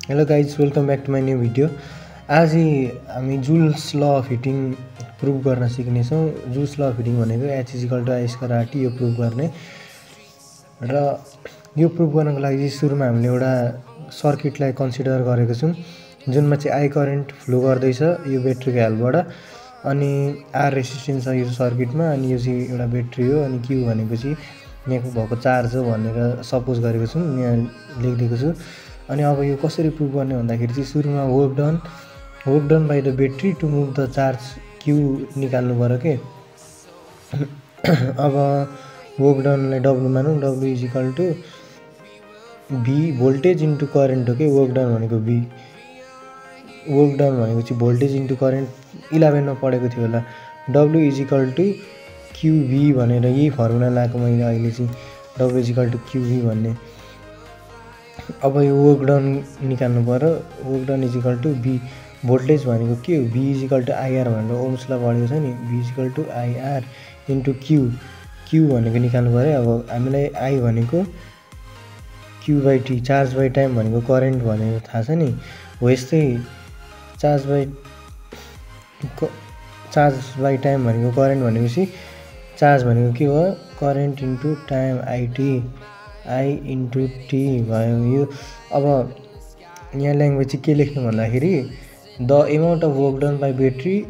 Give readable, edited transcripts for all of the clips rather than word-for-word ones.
Hello guys, welcome back to my new video. आज हामी Joule's law of heating prove गर्न सिक्नेछौँ। Joule's law of heating भनेको H is equal to I square R T यो prove गर्ने। र यो प्रुभ गर्नको लागि सुरुमा हामीले एउटा सर्किटलाई कन्सिडर गरेको छौँ, जुनमा चाहिँ आई करेन्ट फ्लो गर्दैछ यो ब्याट्रीको हेल्पबाट। अनि आर रेसिस्टेन्स छ यो सर्किटमा, अनि यो चाहिँ एउटा ब्याट्री हो। अनि क्यू भनेको चाहिँ यहाँको भएको चार्ज हो भनेर सपोज गरेको छौँ, यहाँ लेखिदिएको छु। अनि अब यो कसरी प्रुभ गर्ने भन्दाखेरि चाहिँ सुरुमा work done by the battery to move the charge Q निकाल्नु पऱ्यो के। अब वर्क डनलाई डब्लु मानौँ, W is equal to V voltage into current हो कि। वर्क डन भनेको भी, वर्क डन भनेको चाहिँ भोल्टेज इन्टु करेन्ट 11मा पढेको थियो होला। W is equal to QV भनेर यही फर्मुला लगाएको मैले अहिले चाहिँ, W is equal to QV भन्ने। अब यो वर्क डन निकाल्नु पऱ्यो। Work done is equal to V, voltage भनेको के हो, V is equal to IR भनेर ओम्स ल पढेको छ नि। V is equal to IR into Q भनेको निकाल्नु पऱ्यो। अब हामीलाई आई भनेको Q by T, charge by time भनेको करेन्ट भनेर थाहा छ नि। हो यस्तै चार्ज बाई टाइम भनेको करेन्ट भनेपछि चार्ज भनेको के हो, current into time I T, I into T भयो यो। अब यहाँ ल्याङ्ग्वेज चाहिँ के लेख्नु भन्दाखेरि the amount of work done by battery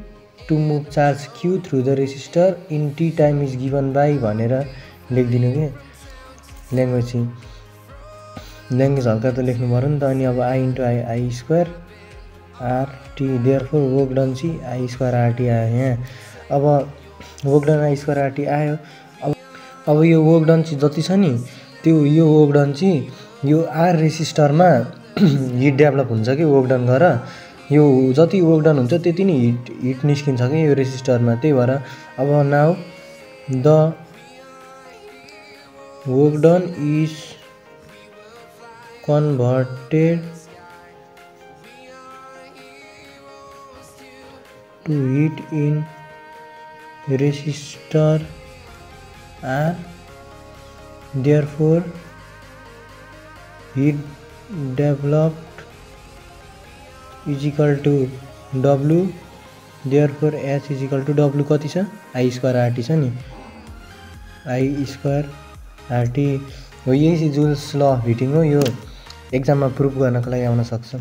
to move charge Q through the resistor in T time is given by भनेर लेखिदिनु के। ल्याङ्ग्वेज हल्का त लेख्नु पऱ्यो नि त। अनि अब I into I square RT, therefore work done चाहिँ आई स्क्वायर आरटी आयो यहाँ। अब work done I square RT आयो। अब यो वर्क डन चाहिँ जति छ नि त्यो, यो वर्क डन चाहिँ यो आर रेसिस्टरमा हिट डेभलप हुन्छ कि वर्क डन गरेर। यो जति वर्क डन हुन्छ त्यति नै हिट निस्किन्छ कि यो रेसिस्टरमा। त्यही भएर अब now the work done is converted to heat in resistor R, therefore heat developed is equal to W, therefore H is equal to W कति छ, आई स्क्वायर आरटी छ नि, आई स्क्वायर आरटी हो। यही चाहिँ जुल्स ल अफ हिटिङ हो। यो एक्जाममा prove गर्नको लागि आउन सक्छ।